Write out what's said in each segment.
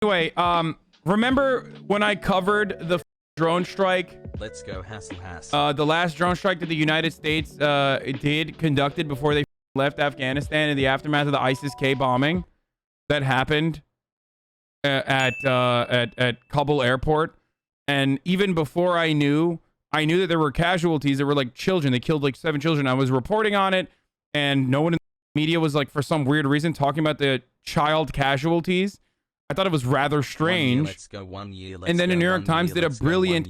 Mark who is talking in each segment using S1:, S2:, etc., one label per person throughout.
S1: Anyway, remember when I covered the drone strike?
S2: Let's go, Hassel.
S1: The last drone strike that the United States conducted before they left Afghanistan in the aftermath of the ISIS-K bombing that happened at Kabul airport. And even before I knew that there were casualties. There were like children. They killed like 7 children. I was reporting on it, and no one in the media was like, for some weird reason, talking about the child casualties. I thought it was rather strange. And then the New York Times did a brilliant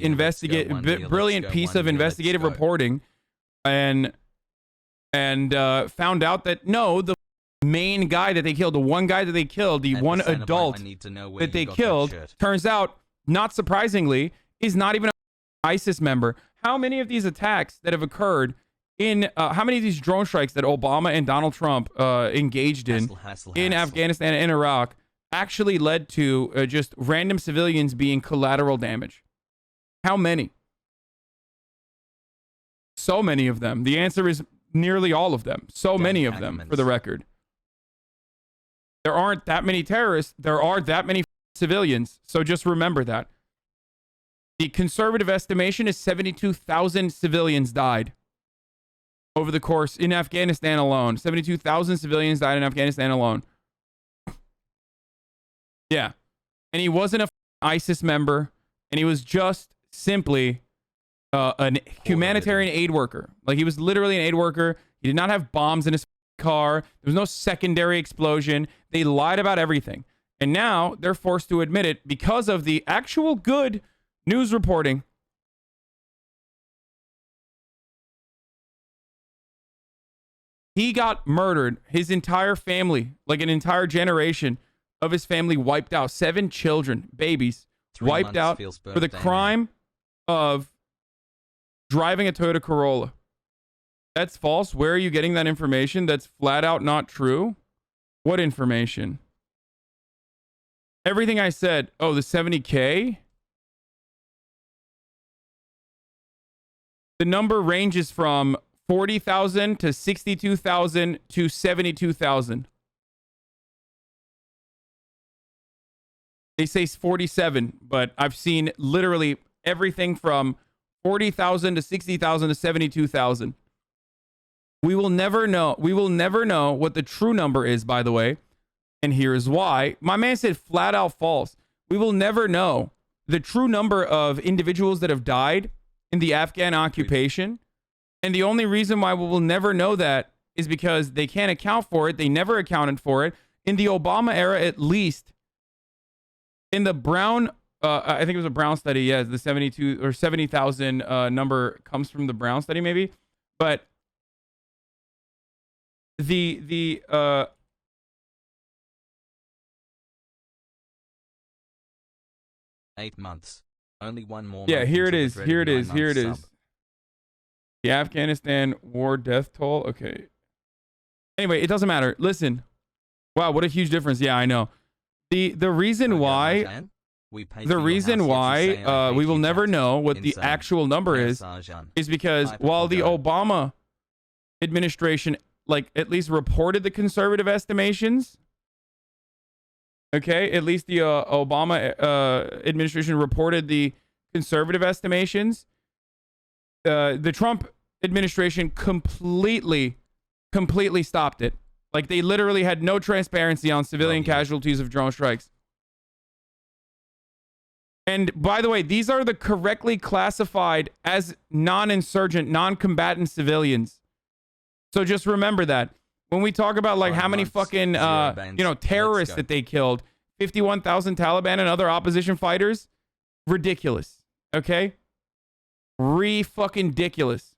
S1: piece of investigative reporting, and found out that no, the main guy that they killed, the one guy that they killed, the one adult that they killed, turns out, not surprisingly, is not even an ISIS member. How many of these attacks that have occurred in how many of these drone strikes that Obama and Donald Trump engaged in Afghanistan and Iraq actually led to just random civilians being collateral damage? How many? So many of them. The answer is nearly all of them. So many of them, for the record. There aren't that many terrorists. There are that many civilians. So just remember that. The conservative estimation is 72,000 civilians died over the course in Afghanistan alone. 72,000 civilians died in Afghanistan alone. Yeah. And he wasn't a ISIS member, and he was just simply a humanitarian aid worker. Like, he was literally an aid worker. He did not have bombs in his car. There was no secondary explosion. They lied about everything. And now they're forced to admit it because of the actual good news reporting. He got murdered. His entire family, like an entire generation of his family, wiped out. 7 children, babies, wiped out for the crime of driving a Toyota Corolla. That's false. Where are you getting that information? That's flat out not true. What information? Everything I said. Oh, the 70K? The number ranges from 40,000 to 62,000 to 72,000. They say 47, but I've seen literally everything from 40,000 to 60,000 to 72,000. We will never know. We will never know what the true number is, by the way. And here's why. My man said flat out false. We will never know the true number of individuals that have died in the Afghan occupation. And the only reason why we will never know that is because they can't account for it. They never accounted for it. In the Obama era, at least. In the Brown, I think it was a Brown study. Yes, the 72 or 70,000 number comes from the Brown study, maybe. But the
S2: 8 months. Only one more.
S1: Yeah, here it is. Here it is. Here it is. The Afghanistan war death toll. Okay. Anyway, it doesn't matter. Listen. Wow, what a huge difference. Yeah, I know. The reason why we will never know what the actual number is because while the Obama administration, like, at least reported the conservative estimations. Okay, at least the Obama administration reported the conservative estimations. The Trump administration completely stopped it. Like, they literally had no transparency on civilian casualties of drone strikes. And by the way, these are the correctly classified as non-insurgent, non-combatant civilians. So just remember that. When we talk about, like, how many fucking, terrorists that they killed, 51,000 Taliban and other opposition fighters, ridiculous. Okay? Fucking-diculous.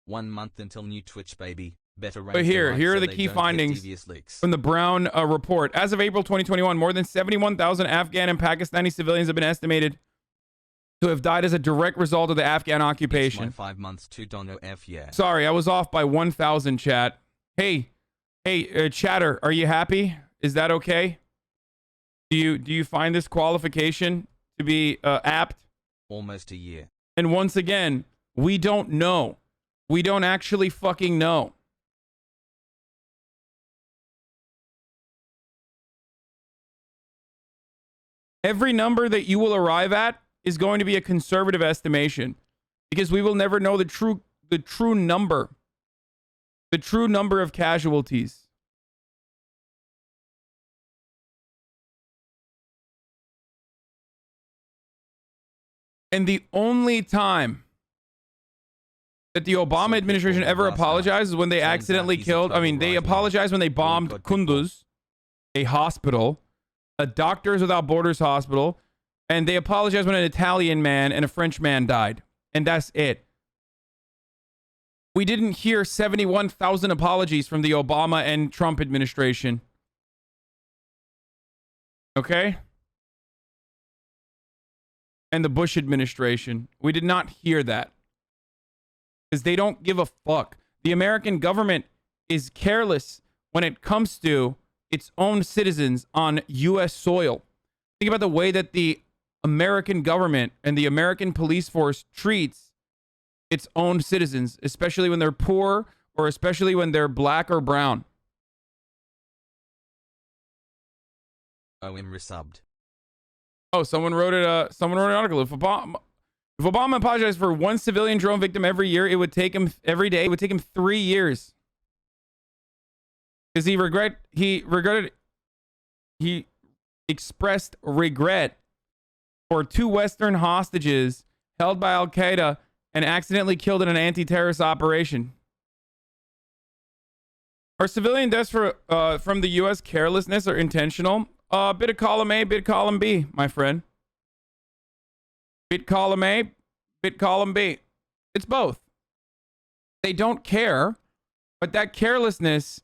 S2: 1 month until new Twitch, baby. Better.
S1: But here are the key findings from the Brown report. As of April 2021, more than 71,000 Afghan and Pakistani civilians have been estimated to have died as a direct result of the Afghan occupation.
S2: 5 months to Dono F, yeah.
S1: Sorry, I was off by 1,000, chat. Hey, chatter, are you happy? Is that okay? Do you find this qualification to be apt?
S2: Almost a year.
S1: And once again, we don't know. We don't actually fucking know. Every number that you will arrive at is going to be a conservative estimation because we will never know the true number of casualties. And the only time that the Obama administration ever apologized is when they accidentally killed. I mean, they apologized when they bombed Kunduz, a hospital, a Doctors Without Borders hospital, and they apologized when an Italian man and a French man died. And that's it. We didn't hear 71,000 apologies from the Obama and Trump administration. Okay? And the Bush administration. We did not hear that. Because they don't give a fuck. The American government is careless when it comes to its own citizens on U.S. soil. Think about the way that the American government and the American police force treats its own citizens, especially when they're poor or especially when they're black or brown.
S2: OM resubbed.
S1: Oh, someone wrote it. Someone wrote an article. If Obama apologized for one civilian drone victim every year, it would take him every day. It would take him 3 years because he expressed regret for 2 Western hostages held by Al Qaeda and accidentally killed in an anti-terrorist operation. Are civilian deaths from the U.S. carelessness or intentional? Bit of column A, bit of column B, my friend. Bit column A, bit column B. It's both. They don't care, but that carelessness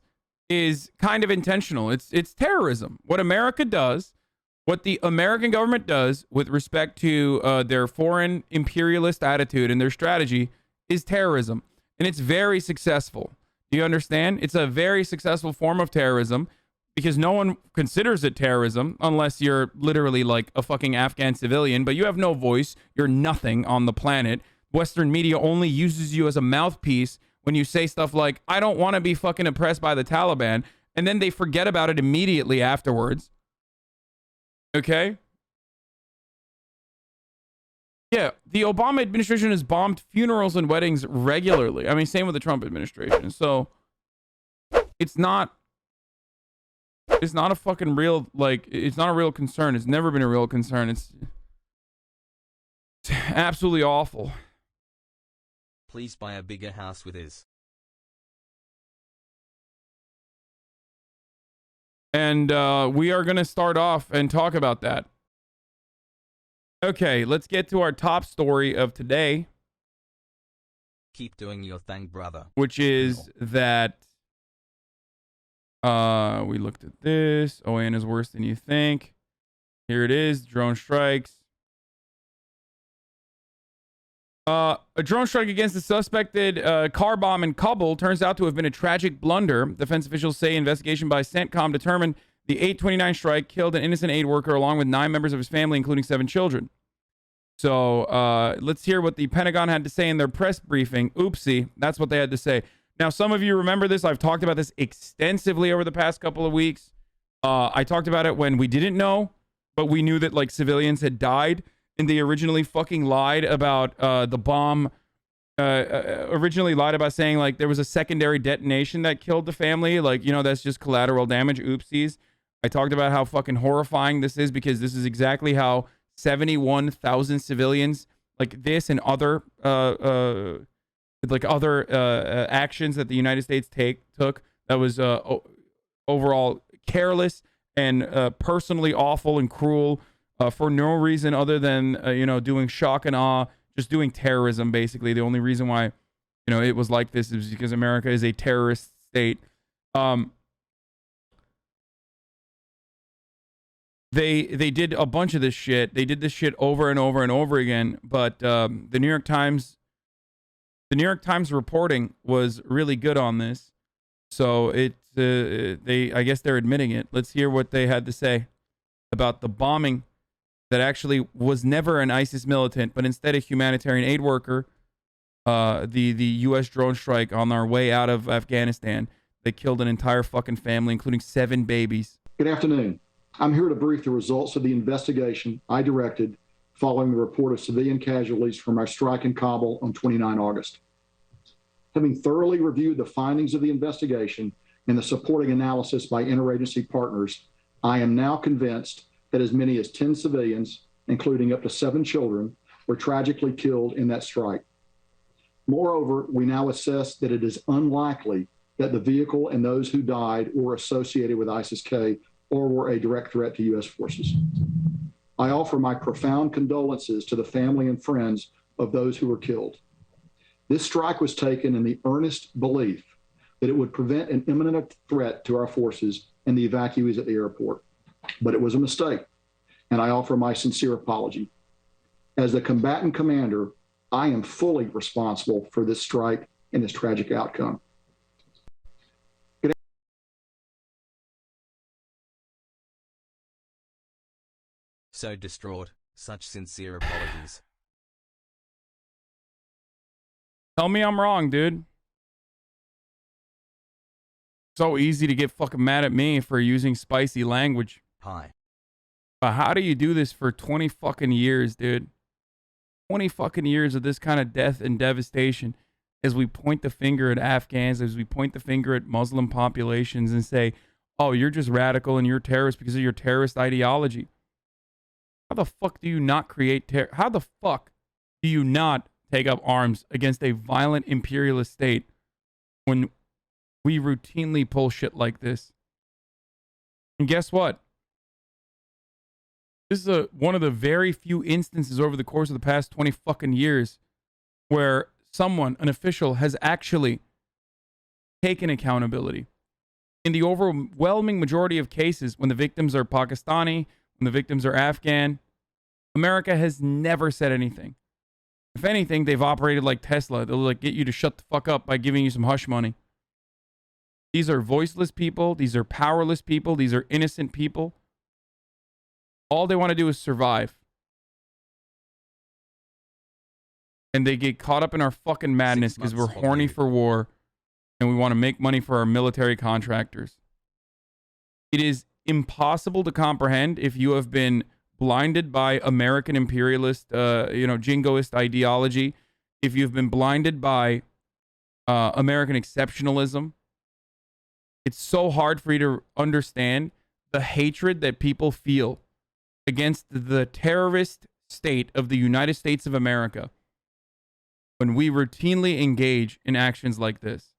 S1: is kind of intentional. It's terrorism. What America does, what the American government does with respect to their foreign imperialist attitude and their strategy is terrorism. And it's very successful. Do you understand? It's a very successful form of terrorism because no one considers it terrorism unless you're literally like a fucking Afghan civilian, but you have no voice. You're nothing on the planet. Western media only uses you as a mouthpiece when you say stuff like, I don't want to be fucking oppressed by the Taliban. And then they forget about it immediately afterwards. Okay? Yeah, the Obama administration has bombed funerals and weddings regularly. I mean, same with the Trump administration. So it's not a fucking real, like, it's not a real concern. It's never been a real concern. It's absolutely awful.
S2: Please buy a bigger house with his.
S1: And we are going to start off and talk about that. Okay, let's get to our top story of today.
S2: Keep doing your thing, brother.
S1: Which is that we looked at this. OAN is worse than you think. Here it is. Drone strikes. A drone strike against the suspected car bomb in Kabul turns out to have been a tragic blunder. Defense officials say investigation by CENTCOM determined the 8/29 strike killed an innocent aid worker along with 9 members of his family, including 7 children. So let's hear what the Pentagon had to say in their press briefing. Oopsie, that's what they had to say. Now, some of you remember this. I've talked about this extensively over the past couple of weeks. I talked about it when we didn't know, but we knew that like civilians had died. And they originally fucking lied about the bomb. Originally lied about saying like there was a secondary detonation that killed the family. Like, you know, that's just collateral damage. Oopsies. I talked about how fucking horrifying this is because this is exactly how 71,000 civilians like this and other actions that the United States took that was overall careless and personally awful and cruel. For no reason other than, doing shock and awe, just doing terrorism, basically. The only reason why, it was like this is because America is a terrorist state. They did a bunch of this shit. They did this shit over and over and over again. But the New York Times reporting was really good on this. So I guess they're admitting it. Let's hear what they had to say about the bombing that actually was never an ISIS militant, but instead a humanitarian aid worker. The U.S. drone strike on our way out of Afghanistan. They killed an entire fucking family, including 7 babies.
S3: Good afternoon. I'm here to brief the results of the investigation I directed following the report of civilian casualties from our strike in Kabul on 29 August. Having thoroughly reviewed the findings of the investigation and the supporting analysis by interagency partners, I am now convinced that as many as 10 civilians, including up to 7 children, were tragically killed in that strike. Moreover, we now assess that it is unlikely that the vehicle and those who died were associated with ISIS-K or were a direct threat to U.S. forces. I offer my profound condolences to the family and friends of those who were killed. This strike was taken in the earnest belief that it would prevent an imminent threat to our forces and the evacuees at the airport. But it was a mistake, and I offer my sincere apology. As the combatant commander, I am fully responsible for this strike and this tragic outcome.
S2: So distraught, such sincere apologies.
S1: Tell me I'm wrong, dude. So easy to get fucking mad at me for using spicy language.
S2: Hi.
S1: But how do you do this for 20 fucking years, dude? 20 fucking years of this kind of death and devastation as we point the finger at Afghans, as we point the finger at Muslim populations and say, oh, you're just radical and you're terrorist because of your terrorist ideology. How the fuck do you not create terror? How the fuck do you not take up arms against a violent imperialist state when we routinely pull shit like this? And guess what? This is one of the very few instances over the course of the past 20 fucking years where someone, an official, has actually taken accountability. In the overwhelming majority of cases, when the victims are Pakistani, when the victims are Afghan, America has never said anything. If anything, they've operated like Tesla. They'll like get you to shut the fuck up by giving you some hush money. These are voiceless people. These are powerless people. These are innocent people. All they want to do is survive. And they get caught up in our fucking madness because we're horny for war and we want to make money for our military contractors. It is impossible to comprehend if you have been blinded by American imperialist, jingoist ideology, if you've been blinded by American exceptionalism. It's so hard for you to understand the hatred that people feel against the terrorist state of the United States of America when we routinely engage in actions like this.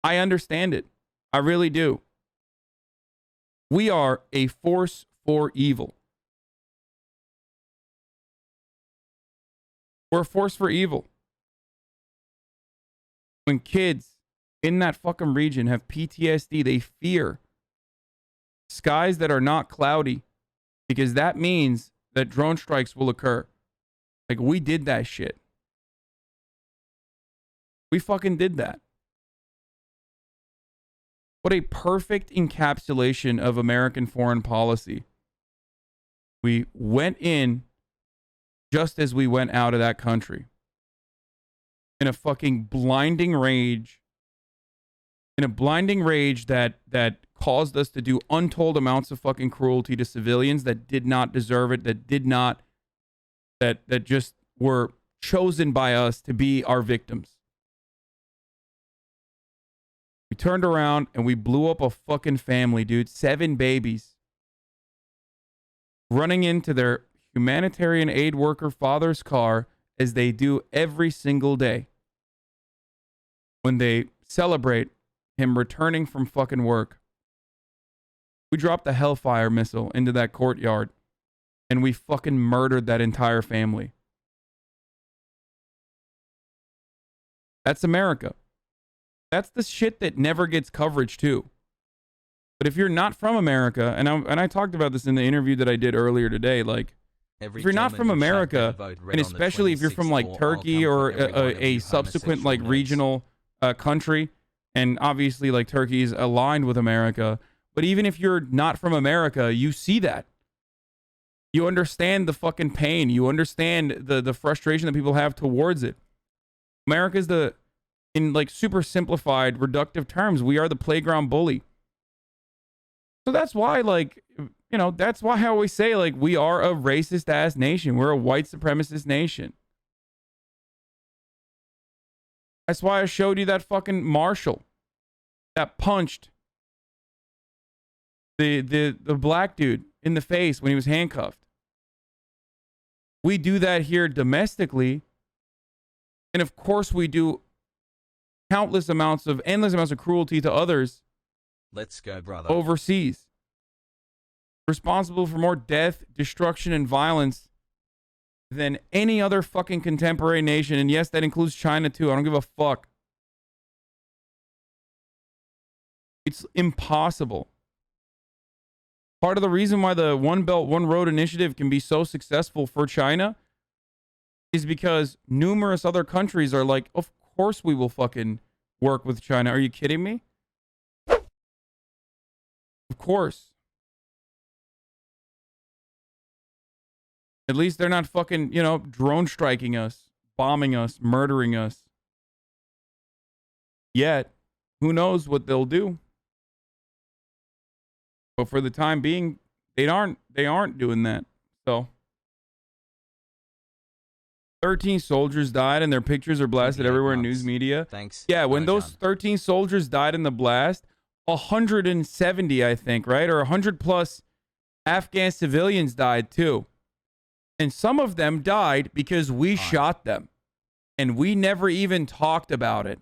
S1: I understand it. I really do. We are a force for evil. We're a force for evil. When kids in that fucking region have PTSD, they fear skies that are not cloudy because that means that drone strikes will occur. Like, we did that shit. We fucking did that. What a perfect encapsulation of American foreign policy. We went in just as we went out of that country. In a fucking blinding rage. In a blinding rage that caused us to do untold amounts of fucking cruelty to civilians that did not deserve it, that just were chosen by us to be our victims. We turned around and we blew up a fucking family, dude. 7 babies. Running into their humanitarian aid worker father's car as they do every single day. When they celebrate him returning from fucking work. We dropped a Hellfire missile into that courtyard and we fucking murdered that entire family. That's America. That's the shit that never gets coverage too. But if you're not from America, and I talked about this in the interview that I did earlier today, like, if you're not from America, and especially if you're from like Turkey or a subsequent like regional country, and obviously like Turkey is aligned with America, but even if you're not from America, you see that. You understand the fucking pain. You understand the frustration that people have towards it. America's in like super simplified, reductive terms, we are the playground bully. So that's why, like, you know, that's why I always say, like, we are a racist ass nation. We're a white supremacist nation. That's why I showed you that fucking marshal that punched the black dude in the face when he was handcuffed. We do that here domestically. And of course we do endless amounts of cruelty to others.
S2: Let's go, brother.
S1: Overseas. Responsible for more death, destruction, and violence than any other fucking contemporary nation. And yes, that includes China too. I don't give a fuck. It's impossible. Part of the reason why the One Belt, One Road initiative can be so successful for China is because numerous other countries are like, of course we will fucking work with China. Are you kidding me? Of course. At least they're not fucking, you know, drone striking us, bombing us, murdering us. Yet, who knows what they'll do? But for the time being, they aren't doing that. So 13 soldiers died and their pictures are blasted everywhere in news media.
S2: Thanks.
S1: Yeah, when those 13 soldiers died in the blast, 170, I think, right? Or 100 plus Afghan civilians died too. And some of them died because we shot them. And we never even talked about it.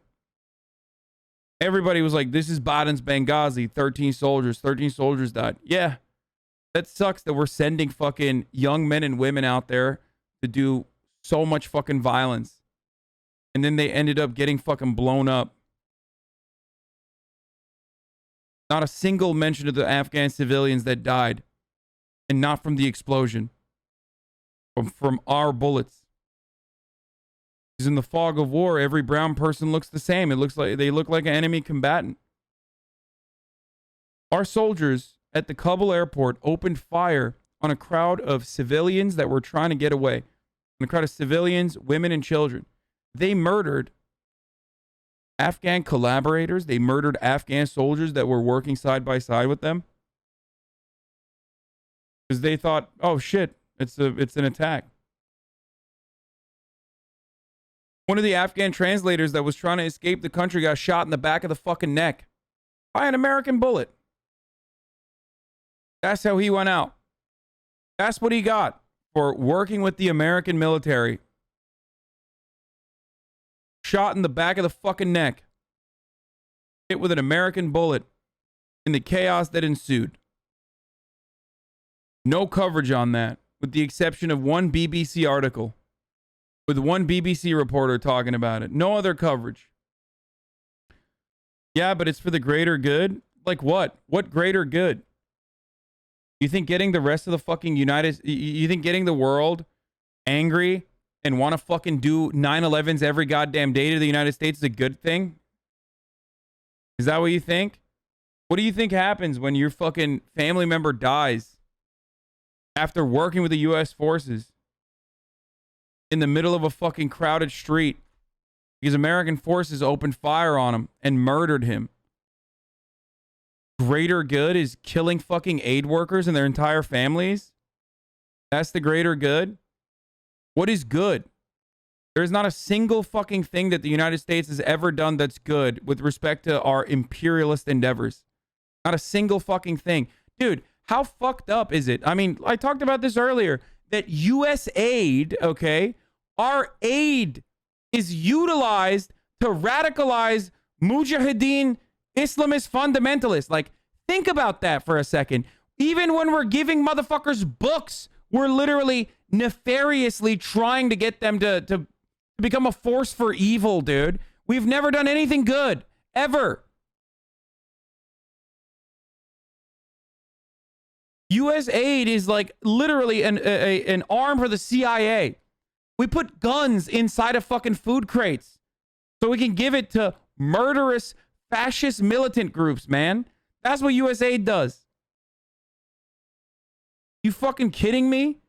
S1: Everybody was like, this is Biden's Benghazi. 13 soldiers died. Yeah. That sucks that we're sending fucking young men and women out there to do so much fucking violence. And then they ended up getting fucking blown up. Not a single mention of the Afghan civilians that died. And not from the explosion. From our bullets. Because in the fog of war, every brown person looks the same. It looks like they look like an enemy combatant. Our soldiers at the Kabul airport opened fire on a crowd of civilians that were trying to get away. On a crowd of civilians, women, and children. They murdered Afghan collaborators. They murdered Afghan soldiers that were working side by side with them. Because they thought, oh shit, it's an attack. One of the Afghan translators that was trying to escape the country got shot in the back of the fucking neck by an American bullet. That's how he went out. That's what he got for working with the American military. Shot in the back of the fucking neck. Hit with an American bullet in the chaos that ensued. No coverage on that, with the exception of one BBC article. With one BBC reporter talking about it. No other coverage. Yeah, but it's for the greater good? Like what? What greater good? You think getting the rest of the fucking you think getting the world angry and want to fucking do 9/11s every goddamn day to the United States is a good thing? Is that what you think? What do you think happens when your fucking family member dies after working with the U.S. forces? In the middle of a fucking crowded street because American forces opened fire on him and murdered him. Greater good is killing fucking aid workers and their entire families? That's the greater good? What is good? There's not a single fucking thing that the United States has ever done that's good with respect to our imperialist endeavors. Not a single fucking thing. Dude, how fucked up is it? I mean, I talked about this earlier, that U.S. aid, okay, our aid is utilized to radicalize Mujahideen Islamist fundamentalists. Like, think about that for a second. Even when we're giving motherfuckers books, we're literally nefariously trying to get them to become a force for evil, dude. We've never done anything good, ever. U.S. aid is like literally an arm for the CIA. We put guns inside of fucking food crates so we can give it to murderous fascist militant groups, man. That's what U.S. aid does. You fucking kidding me?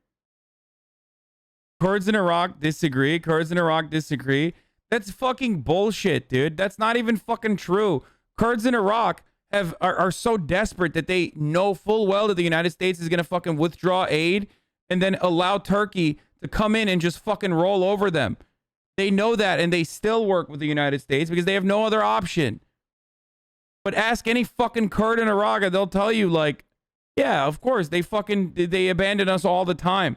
S1: Kurds in Iraq disagree. Kurds in Iraq disagree. That's fucking bullshit, dude. That's not even fucking true. Kurds in Iraq are so desperate that they know full well that the United States is going to fucking withdraw aid and then allow Turkey to come in and just fucking roll over them. They know that, and they still work with the United States because they have no other option. But ask any fucking Kurd in Iraq, and they'll tell you, like, yeah, of course, they abandon us all the time.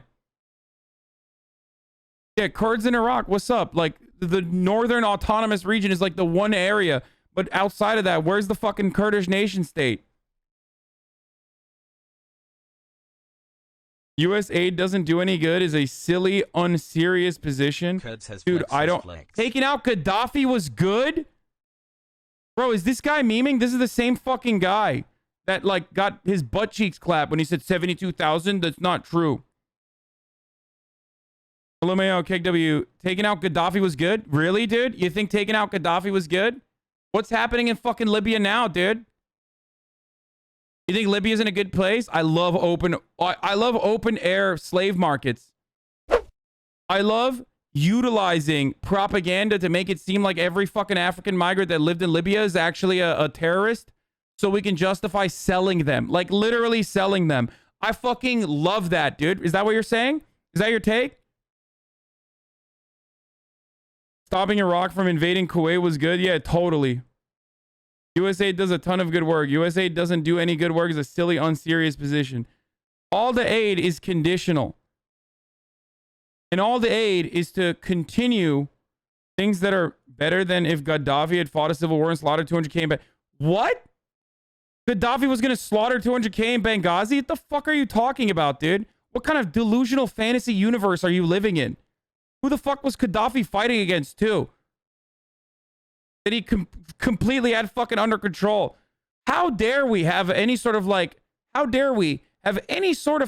S1: Yeah, Kurds in Iraq, what's up? Like, the northern autonomous region is like the one area, but outside of that, where's the fucking Kurdish nation state? U.S. aid doesn't do any good is a silly, unserious position. Dude, I don't... Taking out Gaddafi was good? Bro, is this guy memeing? This is the same fucking guy that, like, got his butt cheeks clapped when he said 72,000. That's not true. Hello, Mayo, KW. Taking out Gaddafi was good? Really, dude? You think taking out Gaddafi was good? What's happening in fucking Libya now, dude? You think Libya's in a good place? I love open air slave markets. I love utilizing propaganda to make it seem like every fucking African migrant that lived in Libya is actually a terrorist, so we can justify selling them. Like, literally selling them. I fucking love that, dude. Is that what you're saying? Is that your take? Stopping Iraq from invading Kuwait was good? Yeah, totally. USA does a ton of good work. USA doesn't do any good work is a silly, unserious position. All the aid is conditional. And all the aid is to continue things that are better than if Gaddafi had fought a civil war and slaughtered 200K in Benghazi. What? Gaddafi was going to slaughter 200K in Benghazi? What the fuck are you talking about, dude? What kind of delusional fantasy universe are you living in? Who the fuck was Gaddafi fighting against, too? That he completely had fucking under control. How dare we have any sort of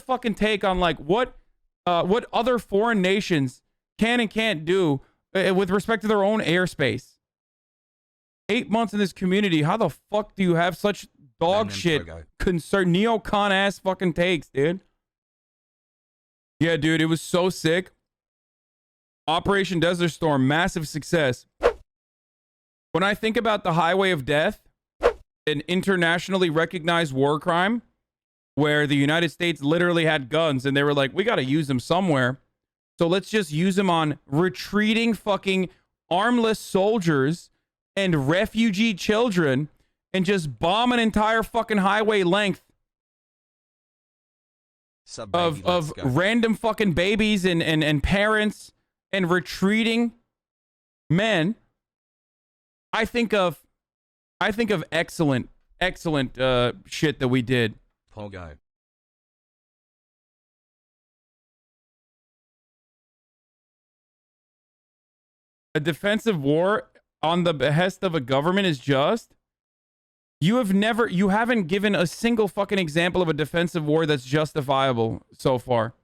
S1: fucking take on like what other foreign nations can and can't do with respect to their own airspace? 8 months in this community, how the fuck do you have such dog shit concern neocon ass fucking takes, dude? Yeah, dude, it was so sick. Operation Desert Storm, massive success. When I think about the Highway of Death, an internationally recognized war crime where the United States literally had guns and they were like, we got to use them somewhere. So let's just use them on retreating fucking armless soldiers and refugee children and just bomb an entire fucking highway length of random fucking babies and parents and retreating men. I think of excellent shit that we did.
S2: Pogo.
S1: A defensive war on the behest of a government is just. You haven't given a single fucking example of a defensive war that's justifiable so far.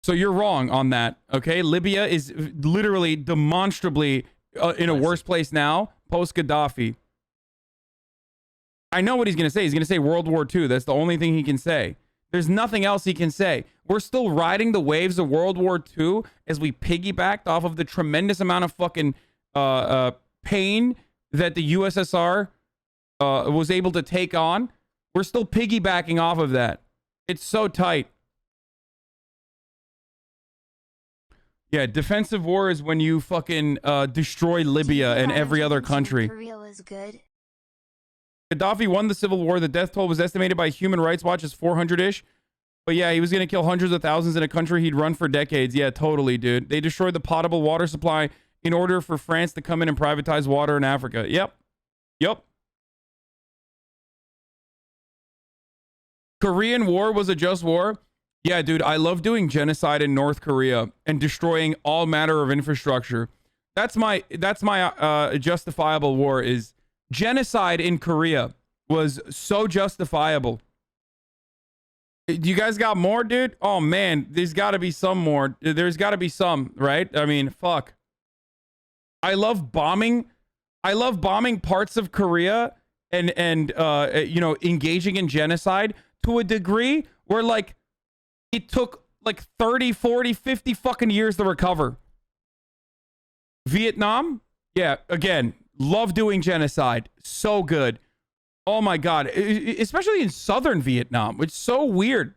S1: So you're wrong on that, okay? Libya is literally demonstrably in a worse place now, post-Gaddafi. I know what he's going to say. He's going to say World War II. That's the only thing he can say. There's nothing else he can say. We're still riding the waves of World War II as we piggybacked off of the tremendous amount of fucking pain that the USSR was able to take on. We're still piggybacking off of that. It's so tight. Yeah, defensive war is when you fucking destroy Libya and every other country.
S4: Korea was good.
S1: Gaddafi won the civil war. The death toll was estimated by Human Rights Watch as 400-ish. But yeah, he was going to kill hundreds of thousands in a country he'd run for decades. Yeah, totally, dude. They destroyed the potable water supply in order for France to come in and privatize water in Africa. Yep. Korean War was a just war. Yeah, dude, I love doing genocide in North Korea and destroying all matter of infrastructure. That's my justifiable war is genocide in Korea was so justifiable. You guys got more, dude? Oh man, there's got to be some more. There's got to be some, right? I mean, fuck. I love bombing parts of Korea and engaging in genocide to a degree where like it took like 30, 40, 50 fucking years to recover. Vietnam? Yeah, again, Love doing genocide. So good. Oh my God. Especially in southern Vietnam. It's so weird.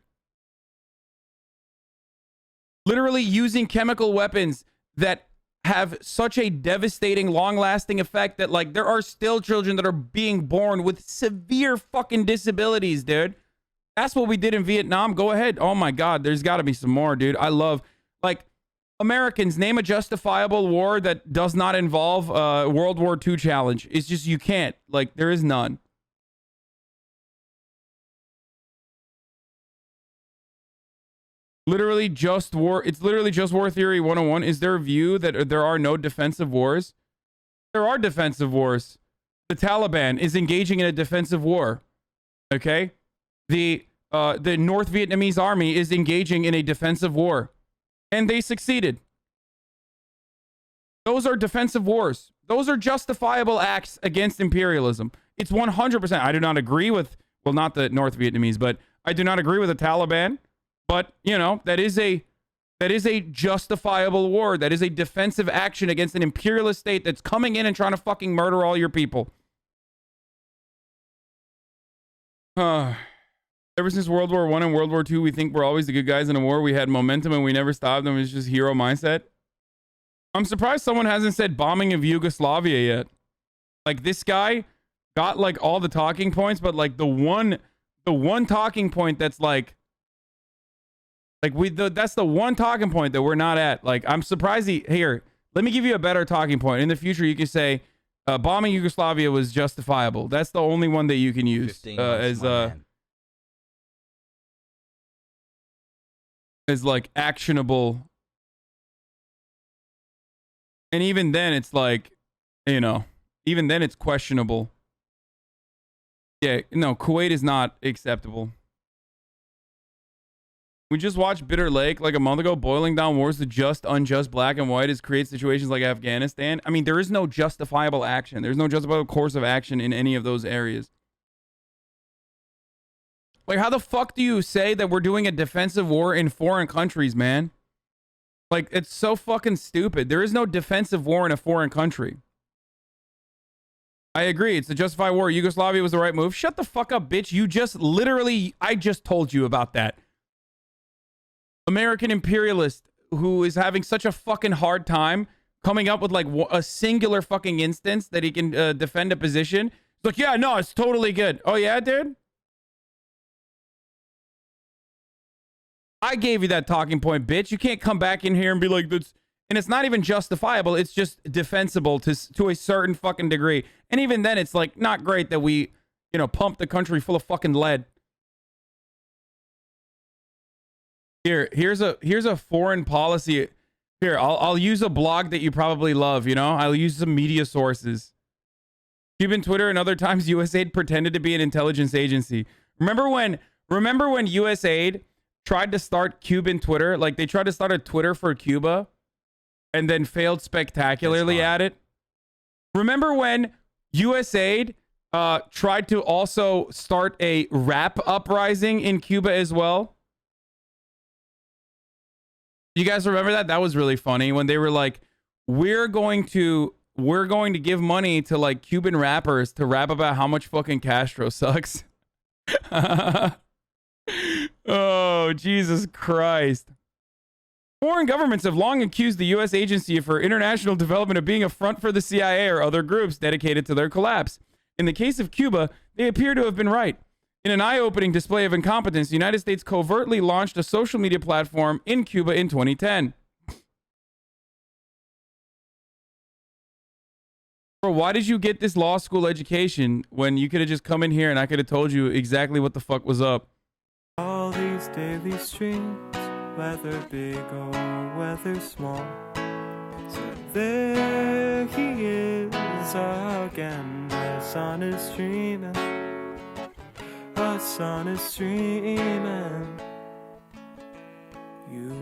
S1: Literally using chemical weapons that have such a devastating, long-lasting effect that, like, there are still children that are being born with severe fucking disabilities, dude. That's what we did in Vietnam. Go ahead. Oh my God, there's got to be some more, dude. I love, like, Americans, name a justifiable war that does not involve World War II challenge. It's just, you can't. Like, there is none. Literally just war. It's literally just war theory 101. Is there a view that there are no defensive wars? There are defensive wars. The Taliban is engaging in a defensive war. Okay? The North Vietnamese army is engaging in a defensive war. And they succeeded. Those are defensive wars. Those are justifiable acts against imperialism. It's 100%. I do not agree with, well, not the North Vietnamese, but I do not agree with the Taliban. But, you know, that is a justifiable war. That is a defensive action against an imperialist state that's coming in and trying to fucking murder all your people. Ever since World War I and World War II, we think we're always the good guys in a war. We had momentum and we never stopped them. It's just hero mindset. I'm surprised someone hasn't said bombing of Yugoslavia yet. Like, this guy got, like, all the talking points, but, like, the one talking point that's like that's the one talking point that we're not at. Like, I'm surprised here, let me give you a better talking point. In the future, you can say bombing Yugoslavia was justifiable. That's the only one that you can use as like actionable. And even then it's like, you know, even then it's questionable. Yeah, no, Kuwait is not acceptable. We just watched Bitter Lake like a month ago. Boiling down wars to just, unjust, black and white is create situations like Afghanistan. I mean, there is no justifiable action. There's no justifiable course of action in any of those areas. Like, how the fuck do you say that we're doing a defensive war in foreign countries, man? Like, it's so fucking stupid. There is no defensive war in a foreign country. I agree. It's a justified war. Yugoslavia was the right move. Shut the fuck up, bitch. You just literally, I just told you about that. American imperialist who is having such a fucking hard time coming up with like a singular fucking instance that he can defend a position. It's like, yeah, no, it's totally good. Oh yeah, dude? I gave you that talking point, bitch. You can't come back in here and be like, that's, and it's not even justifiable. It's just defensible to a certain fucking degree. And even then, it's like not great that we, you know, pump the country full of fucking lead. Here's a foreign policy. Here, I'll use a blog that you probably love, you know? I'll use some media sources. Cuban Twitter and other times USAID pretended to be an intelligence agency. Remember when USAID tried to start Cuban Twitter? Like, they tried to start a Twitter for Cuba and then failed spectacularly at it. Remember when USAID tried to also start a rap uprising in Cuba as well? You guys remember that? That was really funny when they were like, we're going to give money to like Cuban rappers to rap about how much fucking Castro sucks. Oh, Jesus Christ. Foreign governments have long accused the U.S. Agency for International Development of being a front for the CIA or other groups dedicated to their collapse. In the case of Cuba, they appear to have been right. In an eye-opening display of incompetence, the United States covertly launched a social media platform in Cuba in 2010. Bro, why did you get this law school education when you could have just come in here and I could have told you exactly what the fuck was up?
S4: All these daily streams, whether big or whether small. So there he is again, the sun is streaming. The sun is streaming. You